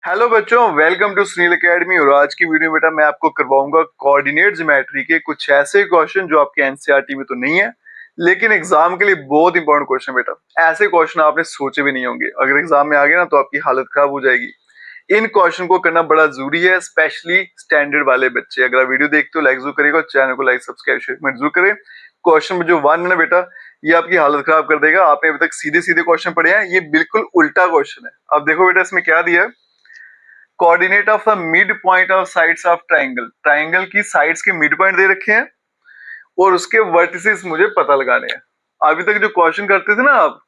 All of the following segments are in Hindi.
हेलो बच्चों, वेलकम टू सुनील एकेडमी। और आज की वीडियो में बेटा मैं आपको करवाऊंगा कोऑर्डिनेट ज्योमेट्री के कुछ ऐसे क्वेश्चन जो आपके एनसीईआरटी में तो नहीं है, लेकिन एग्जाम के लिए बहुत इंपॉर्टेंट क्वेश्चन बेटा। ऐसे क्वेश्चन आपने सोचे भी नहीं होंगे, अगर एग्जाम में आ गए ना तो आपकी हालत खराब हो जाएगी। इन क्वेश्चन को करना बड़ा जरूरी है, स्पेशली स्टैंडर्ड वाले बच्चे। अगर आप वीडियो देखते हो लाइक जरूर करेगा, चैनल को लाइक सब्सक्राइब शेयर कमेंट जरूर करें। क्वेश्चन जो 1 है ना बेटा, ये आपकी हालत खराब कर देगा। आपने अभी तक सीधे सीधे क्वेश्चन पढ़े हैं, ये बिल्कुल उल्टा क्वेश्चन है। अब देखो बेटा इसमें क्या दिया है, coordinate of the mid point of sides of triangle. Triangle की साइड्स के मिड पॉइंट दे रखे हैं और उसके वर्टिसेस मुझे पता लगाने हैं। अभी तक जो क्वेश्चन करते थे ना आप,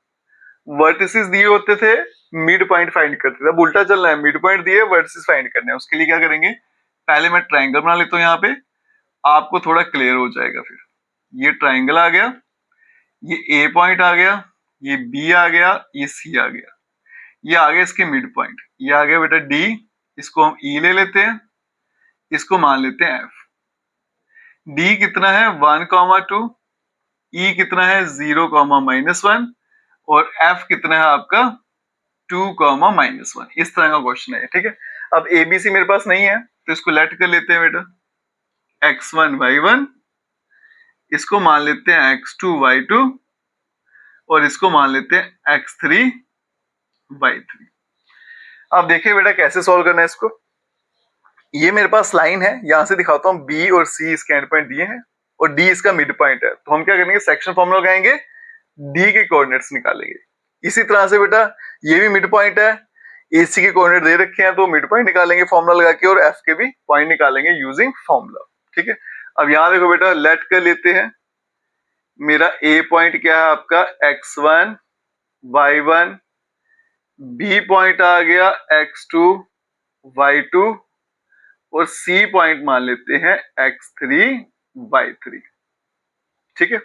वर्टिसेस दिए होते थे, मिड पॉइंट फाइंड करते थे। अब उल्टा चलना है, मिड पॉइंट दिए, वर्टिसेस फाइंड करने हैं। उसके लिए क्या करेंगे, पहले मैं ट्राइंगल बना लेता हूं यहाँ पे, आपको थोड़ा क्लियर हो जाएगा। फिर ये ट्राइंगल आ गया, ये ए पॉइंट आ गया, ये बी आ गया, ये सी आ गया, ये आ गया इसके मिड पॉइंट। ये आ गया बेटा डी, इसको हम ई ले लेते हैं, इसको मान लेते हैं एफ। डी कितना है 1,2, ई कितना है 0,-1 और एफ कितना है आपका 2,-1। इस तरह का क्वेश्चन है, ठीक है। अब एबीसी मेरे पास नहीं है तो इसको लेट कर लेते हैं बेटा, x1 y1, इसको मान लेते हैं x2 y2 और इसको मान लेते हैं x3 y3। अब देखिए बेटा कैसे सॉल्व करना है इसको। ये मेरे पास लाइन है, यहां से दिखाता हूं, बी और सी इसके एंड पॉइंट दिए हैं और डी इसका मिड पॉइंट है। तो हम क्या करेंगे, सेक्शन फॉर्मूला लगाएंगे, डी के कोऑर्डिनेट्स निकालेंगे। इसी तरह से बेटा ये भी मिड पॉइंट है, एसी के कोऑर्डिनेट दे रखे हैं तो मिड पॉइंट निकालेंगे फॉर्मूला लगा के, और एफ के भी पॉइंट निकालेंगे यूजिंग फॉर्मूला, ठीक है। अब यहां देखो बेटा, लेट कर लेते हैं। मेरा ए पॉइंट क्या है आपका x1 y1, बी पॉइंट आ गया x2 y2 और सी पॉइंट मान लेते हैं x3 y3, ठीक है।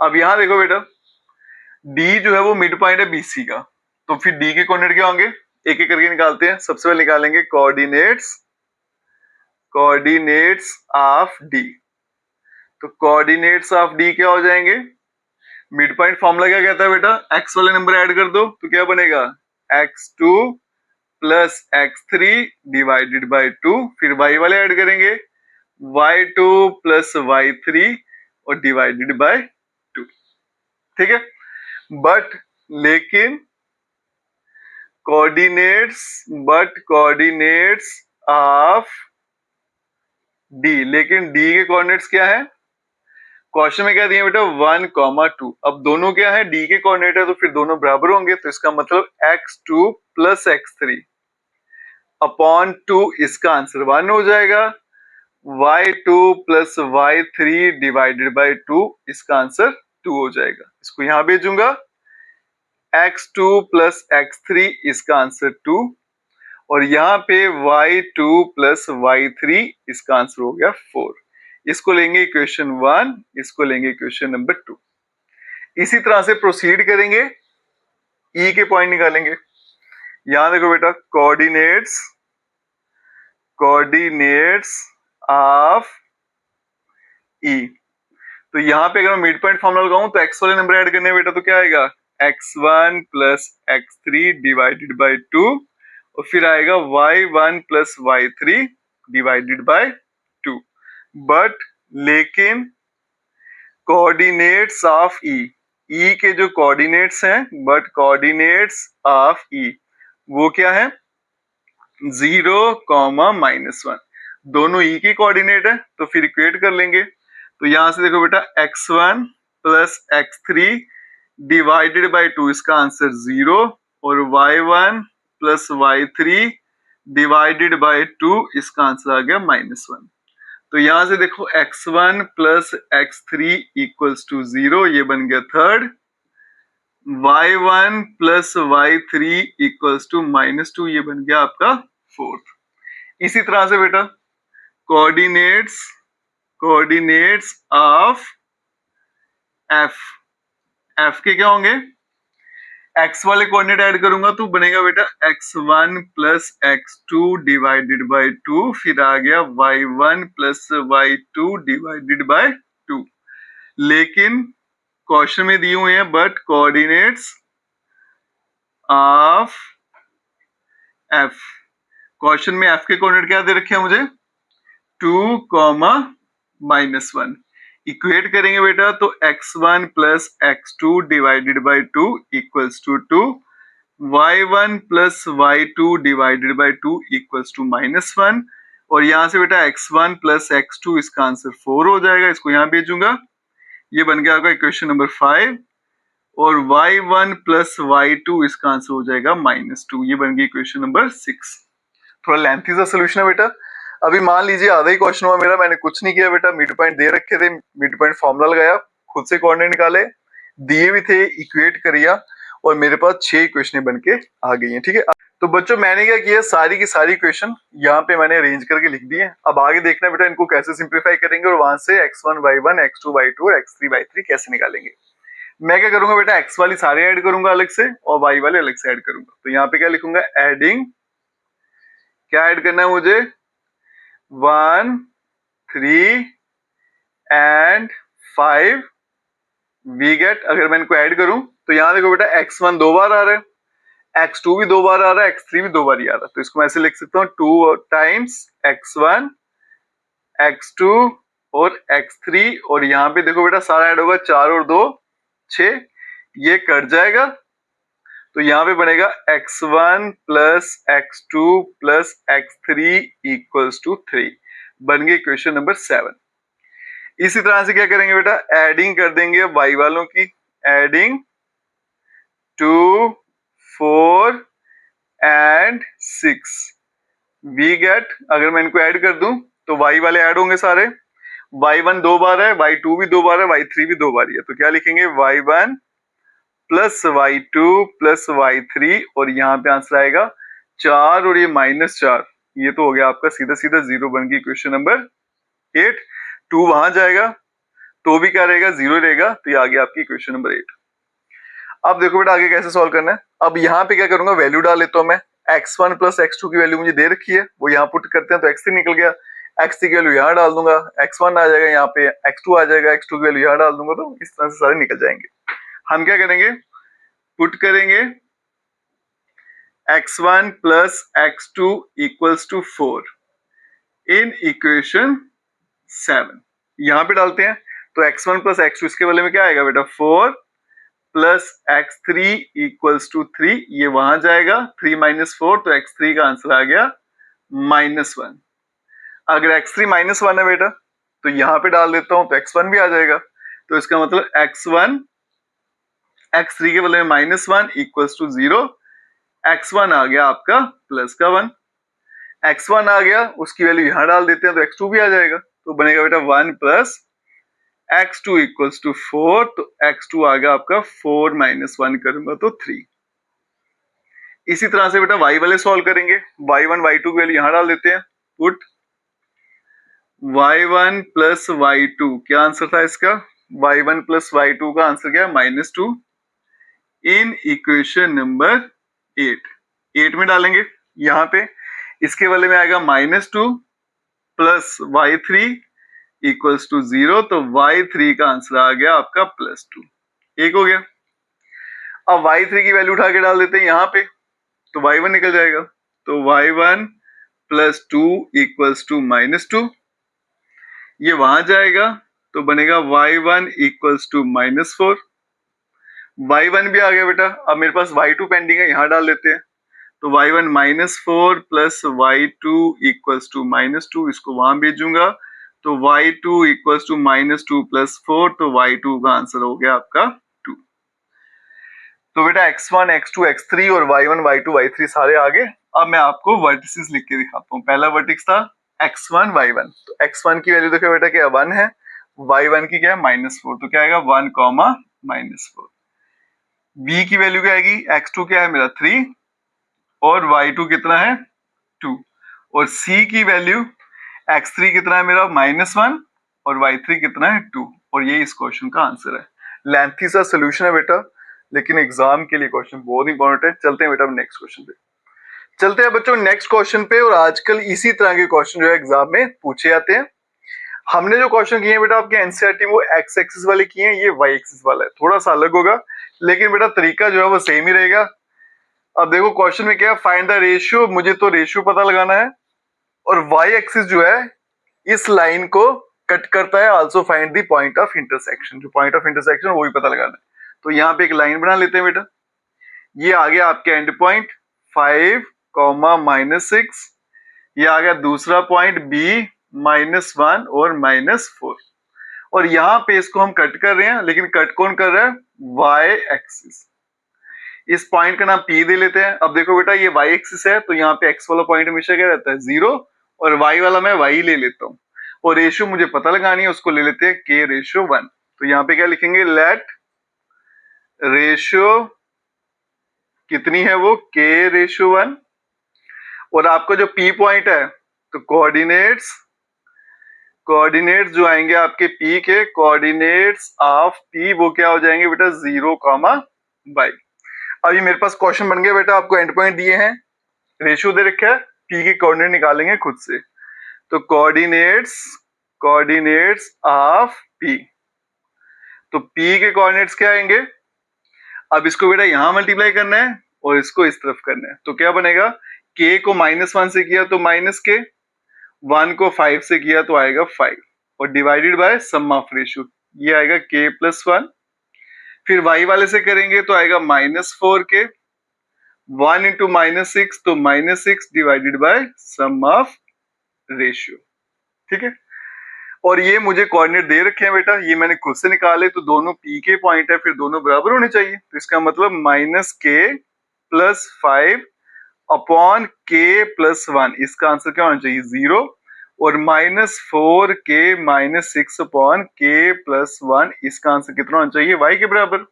अब यहां देखो बेटा, डी जो है वो मिड पॉइंट है बीसी का, तो फिर डी के कोऑर्डिनेट क्या होंगे, एक एक करके निकालते हैं। सबसे पहले निकालेंगे कोऑर्डिनेट्स ऑफ डी। तो कोऑर्डिनेट्स ऑफ डी क्या हो जाएंगे, मिड पॉइंट फॉर्मूला क्या कहता है बेटा, एक्स वाले नंबर ऐड कर दो तो क्या बनेगा, x2 plus x3 divided by 2, फिर y वाले ऐड करेंगे, y2 प्लस y3 और डिवाइडेड बाय 2, ठीक है। बट लेकिन कोऑर्डिनेट्स ऑफ डी, लेकिन डी के कोऑर्डिनेट्स क्या है, क्वेश्चन में क्या दिया बेटा 1,2। अब दोनों क्या है, डी के कोऑर्डिनेट है तो फिर दोनों बराबर होंगे, तो इसका मतलब x2 प्लस x3 अपॉन 2, इसका आंसर 1 हो जाएगा। y2 plus y3 divided by 2, इसका आंसर 2 हो जाएगा। इसको यहां भेजूंगा, x2 प्लस x3, इसका आंसर 2, और यहाँ पे y2 प्लस y3, इसका आंसर हो गया 4। इसको लेंगे इक्वेशन 1, इसको लेंगे इक्वेशन नंबर 2। इसी तरह से प्रोसीड करेंगे, ई के पॉइंट निकालेंगे। यहां देखो बेटा, कोऑर्डिनेट्स ऑफ ई, तो यहाँ पे अगर मैं मिड पॉइंट फॉर्मूला लगाऊं तो एक्स वाले नंबर ऐड करने बेटा, तो क्या आएगा x1 plus x3 divided by 2 और फिर आएगा y1 plus y3 divided by 2। But लेकिन कोऑर्डिनेट्स ऑफ ई, ई के जो कोऑर्डिनेट्स हैं, बट कोऑर्डिनेट्स ऑफ ई वो क्या है 0,-1, दोनों ई के कोऑर्डिनेट है, तो फिर इक्वेट कर लेंगे। तो यहां से देखो बेटा, x1 plus x3 divided by 2, इसका आंसर 0, और y1 plus y3 divided by 2, इसका आंसर आ गया -1। तो यहां से देखो x1 plus x3 equals to 0, ये बन गया third. y1 plus y3 equals to -2, ये बन गया आपका फोर्थ। इसी तरह से बेटा कोऑर्डिनेट्स ऑफ एफ, एफ के क्या होंगे, एक्स वाले कोऑर्डिनेट ऐड करूंगा तो बनेगा बेटा x1 plus x2 divided by 2, फिर आ गया y1 plus y2 divided by 2। लेकिन क्वेश्चन में दिए हुए हैं but coordinates of F, question में एफ के कोऑर्डिनेट क्या दे रखे हैं मुझे, 2, -1। इक्वेट करेंगे बेटा तो x1 plus x2 divided by 2 equals to 2, y1 plus y2 divided by 2 equals to -1। और यहां से बेटा x1 प्लस x2 इसका आंसर 4 हो जाएगा, इसको यहां भेजूंगा, ये बन गया आपका इक्वेशन नंबर 5। और y1 प्लस y2 इसका आंसर हो जाएगा -2, ये बन गई इक्वेशन नंबर 6। थोड़ा लेंथी सा सोल्यूशन है बेटा। अभी मान लीजिए आधा ही क्वेश्चन हुआ मेरा, मैंने कुछ नहीं किया बेटा, मिड पॉइंट दे रखे थे, मिड पॉइंट फॉर्मूला लगाया, खुद से कोऑर्डिनेट निकाले, दिए भी थे, इक्वेट करिया, और मेरे पास 6 इक्वेशन बन के आ गई हैं। ठीक है, तो बच्चों मैंने क्या किया, सारी की सारी इक्वेशन यहाँ पे मैंने अरेंज करके लिख दी है। अब आगे देखना बेटा इनको कैसे सिंप्लीफाई करेंगे और वहां से x1 y1 x2 y2 और x3 y3 कैसे निकालेंगे। मैं क्या करूंगा बेटा, x वाली सारे ऐड करूंगा अलग से और y वाले अलग से ऐड करूंगा। तो यहाँ पे क्या लिखूंगा, एडिंग, क्या ऐड करना है मुझे, 1 3 एंड 5 वी गेट। अगर मैं इनको ऐड करूं तो यहां देखो बेटा x1 दो बार आ रहा है, x2 भी दो बार आ रहा है, x3 भी दो बार ही आ रहा है, तो इसको मैं ऐसे लिख सकता हूँ 2 टाइम्स x1 x2 और x3। और यहाँ पे देखो बेटा सारा ऐड होगा, 4 और 2 6, ये कट जाएगा, तो यहाँ पे बनेगा x1 plus x2 plus x3 equals to 3, बन गई इक्वेशन नंबर 7। इसी तरह से क्या करेंगे बेटा, एडिंग कर देंगे y वालों की, एडिंग 2 4 एंड 6 वी गेट। अगर मैं इनको ऐड कर दूं तो y वाले ऐड होंगे सारे, y1 दो बार है, y2 भी दो बार है, y3 भी दो बार ही है, तो क्या लिखेंगे y1 plus y2 plus y3, और यहाँ पे आंसर आएगा 4 और ये -4, ये तो हो गया आपका सीधा सीधा 0, बन गई इक्वेशन नंबर 8। 2 वहां जाएगा तो भी क्या रहेगा, 0 रहेगा, तो ये आ गया आपकी इक्वेशन नंबर 8। अब देखो बेटा आगे कैसे सॉल्व करना है। अब यहाँ पे क्या करूंगा, वैल्यू डाल लेता हूँ मैं, x1 प्लस x2 की वैल्यू मुझे दे रखी है, वो यहाँ पुट करते हैं तो x3 निकल गया, x3 की वैल्यू यहाँ डाल दूंगा, x1 आ जाएगा, यहाँ पे x2 आ जाएगा, x2 की वैल्यू यहाँ डाल दूंगा, तो इस तरह से सारे निकल जाएंगे। हम क्या करेंगे, पुट करेंगे x1 plus x2 equals to 4 in equation 7, यहां पे डालते हैं, तो x1 प्लस x2 इसके वाले में क्या आएगा बेटा, 4 प्लस x3 इक्वल्स टू 3, ये वहां जाएगा, 3 - 4, तो x3 का आंसर आ गया -1। अगर x3 -1 है बेटा तो यहां पे डाल देता हूं तो x1 भी आ जाएगा, तो इसका मतलब x1 x3 के बदले में -1 इक्वल्स टू 0, x1 आ गया आपका प्लस का 1, x1 आ गया, उसकी वैल्यू यहां डाल देते हैं तो x2 भी आ जाएगा, तो बनेगा बेटा 1 प्लस x2 इक्वल्स टू 4, तो x2 आ गया आपका 4 - 1 करूंगा तो 3। इसी तरह से बेटा y वाले सॉल्व करेंगे, y1 y2 की वैल्यू यहां डाल देते हैं, पुट y1 प्लस y2, क्या आंसर था इसका, y1 प्लस y2 का आंसर क्या, -2 इन इक्वेशन नंबर 8 में डालेंगे, यहां पे इसके वाले में आएगा -2 प्लस y3 इक्वल्स टू 0, तो y3 का आंसर आ गया आपका +2, एक हो गया। अब y3 की वैल्यू उठा के डाल देते हैं यहाँ पे, तो y1 निकल जाएगा, तो y1 प्लस 2 इक्वल्स टू -2, ये वहां जाएगा, तो बनेगा y1 इक्वल्स टू -4, y1 भी आ गया बेटा। अब मेरे पास y2 पेंडिंग है, यहां डाल देते हैं, तो y1 -4 plus y2 equals to -2, इसको वहां भेजूंगा, तो y2 इक्वल्स टू -2 प्लस 4, तो y2 का आंसर हो गया आपका 2। तो बेटा x1 x2 x3 और y1 y2 y3 सारे आ गए। अब मैं आपको वर्टिसेस लिख के दिखाता हूँ। पहला वर्टिक्स था x1 y1, तो x1 की वैल्यू देखो बेटा क्या 1 है, y1 की क्या है -4, तो क्या आएगा 1, -4। b की वैल्यू क्या आएगी, x2 क्या है मेरा 3 और y2 कितना है 2, और c की वैल्यू x3 कितना है मेरा -1 और y3 कितना है 2, और ये इस क्वेश्चन का आंसर है। लेंथी सा सोल्यूशन है बेटा, लेकिन एग्जाम के लिए क्वेश्चन बहुत इंपॉर्टेंट है। चलते हैं बेटा नेक्स्ट क्वेश्चन पे, चलते हैं बच्चों नेक्स्ट क्वेश्चन पे। और आजकल इसी तरह के क्वेश्चन जो है एग्जाम में पूछे जाते हैं। हमने जो क्वेश्चन किए हैं बेटा आपके एनसीईआरटी में वो एक्स एक्सिस वाले किए हैं, ये वाई एक्सिस वाला है, थोड़ा सा अलग होगा, लेकिन बेटा तरीका जो है वो सेम ही रहेगा। अब देखो क्वेश्चन में क्या है, फाइंड द रेशियो, मुझे तो रेशियो पता लगाना है और वाई एक्सिस जो है इस लाइन को कट करता है। Also find the point of intersection, जो पॉइंट ऑफ इंटरसेक्शन वो भी पता लगाना है। तो यहाँ पे एक लाइन बना लेते हैं बेटा, ये आ गया आपके एंड पॉइंट 5 कॉमा -6, ये आ गया दूसरा पॉइंट बी -1 और -4, और यहाँ पे इसको हम कट कर रहे हैं, लेकिन कट कौन कर रहा है, वाई एक्सिस। इस पॉइंट का नाम पी दे लेते हैं। अब देखो बेटा ये वाई एक्सिस है, तो यहाँ पे एक्स वाला पॉइंट हमेशा क्या रहता है, 0, और वाई वाला मैं वाई ले लेता हूँ, और रेशियो मुझे पता लगानी है, उसको ले लेते हैं के रेशियो 1। तो यहाँ पे क्या लिखेंगे, लेट रेशियो कितनी है वो, के रेशियो 1, और आपका जो पी पॉइंट है, तो कोऑर्डिनेट्स जो आएंगे आपके पी के, कोऑर्डिनेट्स ऑफ पी वो क्या हो जाएंगे बेटा, 0, बाई। अब ये मेरे पास क्वेश्चन बन गया बेटा, आपको एंड पॉइंट दिए हैं, रेशियो दे रखा है, पी के कोऑर्डिनेट निकालेंगे खुद से। तो कोऑर्डिनेट्स ऑफ पी, तो पी के कोऑर्डिनेट्स क्या आएंगे, अब इसको बेटा यहां मल्टीप्लाई करना है और इसको इस तरफ करना है, तो क्या बनेगा, k को -1 से किया तो -k, 1 को 5 से किया तो आएगा 5, और divided by sum of ratio, ये आएगा k+1। फिर y वाले से करेंगे तो आएगा -4k, 1 इंटू -6 तो -6 divided by sum of ratio. ठीक है, और ये मुझे कोऑर्डिनेट दे रखे हैं बेटा, ये मैंने खुद से निकाले, तो दोनों p के पॉइंट है, फिर दोनों बराबर होने चाहिए। तो इसका मतलब -k+5 अपॉन k+1, इसका आंसर क्या होना चाहिए, 0, और -4k -6 अपॉन k+1, इसका आंसर कितना होना चाहिए, y के बराबर।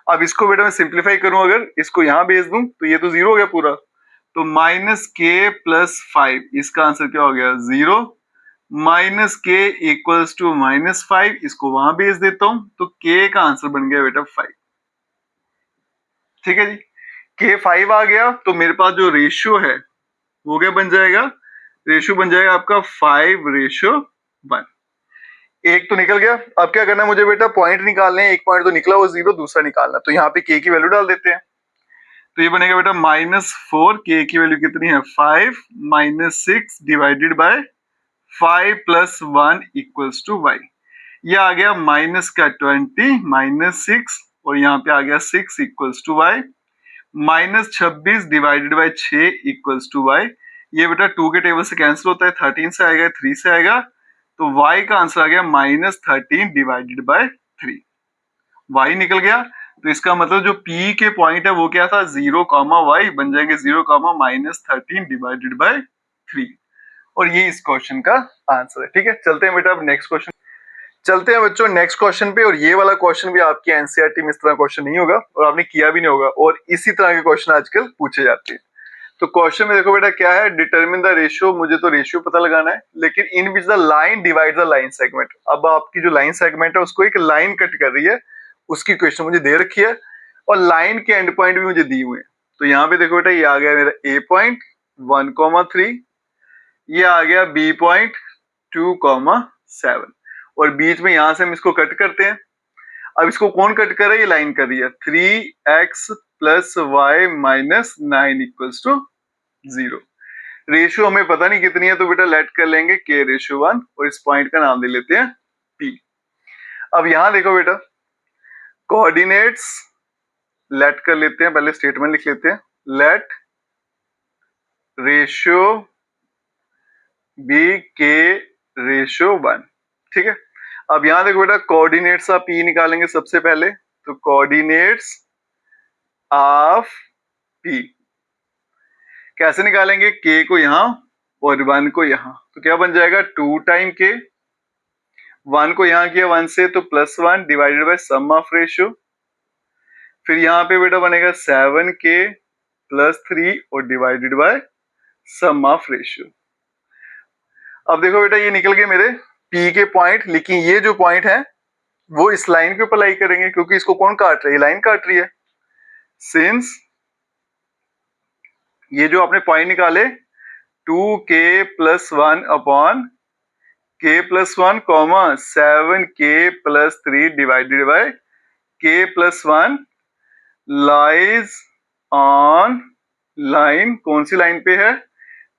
अब इसको बेटा मैं सिंप्लीफाई करूं, अगर इसको यहां भेज दूं तो ये तो 0 हो गया पूरा, तो -k+5, इसका आंसर क्या हो गया, 0, -k = -5, इसको वहां भेज देता हूं, तो k का आंसर बन गया बेटा 5। ठीक है जी, k 5 आ गया, तो मेरे पास जो रेशियो है वो क्या बन जाएगा, रेशियो बन जाएगा आपका 5:1। एक तो निकल गया, अब क्या करना है मुझे बेटा, पॉइंट निकालने हैं, एक पॉइंट तो निकला वो 0, दूसरा निकालना, तो यहाँ पे k की वैल्यू डाल देते हैं। तो ये बनेगा बेटा -4, k की वैल्यू कितनी है, 5, -6 डिवाइडेड बाय 5+1 = y। ये आ गया -20 -6, और यहाँ पे आ गया 6 = y, -26 डिवाइडेड बाय 6 = y। ये बेटा 2 के टेबल से कैंसिल होता है, 13 से आएगा, 3 से आएगा, तो y का आंसर आ गया -13 डिवाइडेड बाय 3, y निकल गया। तो इसका मतलब जो p के पॉइंट है वो क्या था, 0, y बन जाएंगे 0, -13 डिवाइडेड बाय 3, और ये इस क्वेश्चन का आंसर है। ठीक है, चलते हैं बेटा अब नेक्स्ट क्वेश्चन, चलते हैं बच्चों नेक्स्ट क्वेश्चन पे। और ये वाला क्वेश्चन भी आपकी एनसीईआरटी में इस तरह क्वेश्चन नहीं होगा, और आपने किया भी नहीं होगा, और इसी तरह के क्वेश्चन आजकल पूछे जाते हैं। तो क्वेश्चन में देखो बेटा क्या है, डिटरमिन द रेशियो, मुझे तो रेशियो पता लगाना है, लेकिन in which the line divide the line segment. अब आपकी जो लाइन सेगमेंट है उसको एक लाइन कट कर रही है, उसकी क्वेश्चन मुझे दे रखी है, और लाइन के एंड पॉइंट भी मुझे दिए हुए हैं। तो यहाँ पे देखो बेटा ये आ गया मेरा ए पॉइंट 1,3, ये आ गया बी पॉइंट 2,7, और बीच में यहां से हम इसको कट करते हैं। अब इसको कौन कट कर रहा है, ये लाइन कर रही है, 3x + y - 9 = 0। रेशियो हमें पता नहीं कितनी है, तो बेटा लेट कर लेंगे k रेशियो 1, और इस पॉइंट का नाम दे लेते हैं p। अब यहां देखो बेटा कोऑर्डिनेट्स लेट कर लेते हैं, पहले स्टेटमेंट लिख लेते हैं, लेट रेशियो बी के रेशियो 1। ठीक है, अब यहां देखो बेटा कोऑर्डिनेट्स ऑफ p निकालेंगे सबसे पहले, तो कोऑर्डिनेट्स ऑफ p कैसे निकालेंगे, k को यहां और 1 को यहां, तो क्या बन जाएगा 2 टाइम k, 1 को यहां किया 1 से तो +1 divided by sum of ratio, फिर यहां पे बेटा बनेगा 7k + 3 और divided by sum of ratio. अब देखो बेटा ये निकल गए मेरे p के पॉइंट, लेकिन ये जो पॉइंट है वो इस लाइन के ऊपर लाई करेंगे, क्योंकि इसको कौन काट रही है, लाइन काट रही है। सिंस ये जो आपने पॉइंट निकाले 2k + 1 upon k+1, 7k + 3 divided by k+1 lies on line, कौन सी लाइन पे है,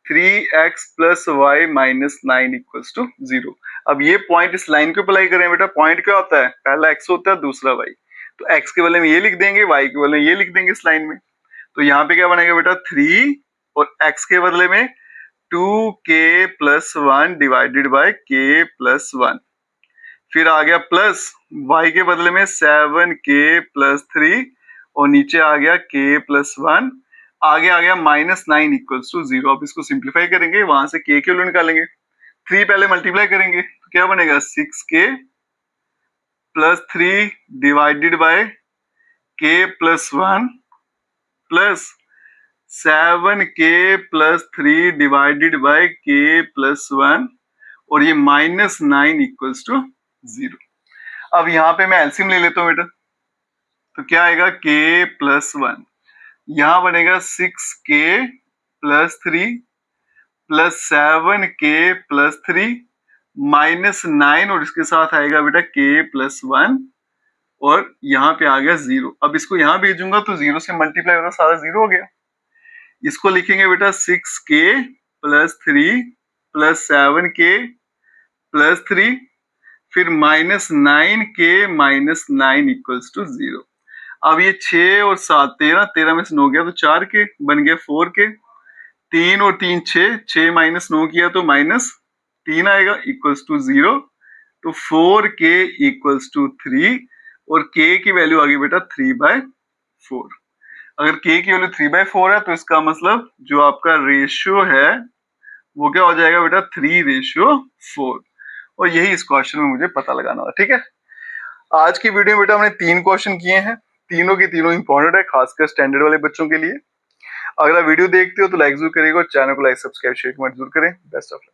3x plus y minus 9 equals to 0। अब ये पॉइंट इस लाइन को अप्लाई करें बेटा, पॉइंट क्या होता है, पहला x होता है दूसरा y, तो x के बदले में ये लिख देंगे, y के बदले में ये लिख देंगे इस लाइन में। तो यहाँ पे क्या बनेगा बेटा 3 और x के बदले में 2k plus 1 divided bye k plus 1, फिर आ गया प्लस y के बदले में 7k प्लस 3 और नीचे आ गया k प्लस 1, आगे आ गया माइनस 9 इक्वल्स टू 0। अब इसको सिंप्लीफाई करेंगे, वहां से k की वैल्यू निकालेंगे, 3 पहले मल्टीप्लाई करेंगे तो क्या बनेगा 6k plus 3 divided bye k plus 1 plus 7k plus 3 divided bye k plus 1 और ये माइनस 9 इक्वल्स टू 0। अब यहाँ पे मैं एलसीएम ले लेता हूँ बेटा, तो क्या आएगा k प्लस 1, यहां बनेगा 6k plus 3 plus 7k plus 3 minus 9 और इसके साथ आएगा बेटा k प्लस 1 और यहाँ पे आ गया 0। अब इसको यहाँ भेजूंगा तो 0 से मल्टीप्लाई होगा, सारा 0 हो गया। इसको लिखेंगे बेटा 6k plus 3 plus 7k plus 3 फिर minus 9k minus 9 equals to 0। अब ये 6 और 7 13, 13 में से 9 गया तो 4k बन गया 4k, 3 और 3 6, 6 माइनस 9 किया तो माइनस 3 आएगा इक्वल्स टू 0। तो 4k इक्वल्स टू 3 और k की वैल्यू आ गई बेटा 3/4। अगर k की वैल्यू 3/4 है तो इसका मतलब जो आपका रेशियो है वो क्या हो जाएगा बेटा 3:4, और यही इस क्वेश्चन में मुझे पता लगाना होगा। ठीक है, आज की वीडियो में बेटा हमने 3 क्वेश्चन किए हैं, तीनों के तीनों इंपॉर्टेंट है, खासकर स्टैंडर्ड वाले बच्चों के लिए। अगर आप वीडियो देखते हो तो लाइक जरूर करिएगा और चैनल को लाइक सब्सक्राइब शेयर कमेंट जरूर करें। Best of luck.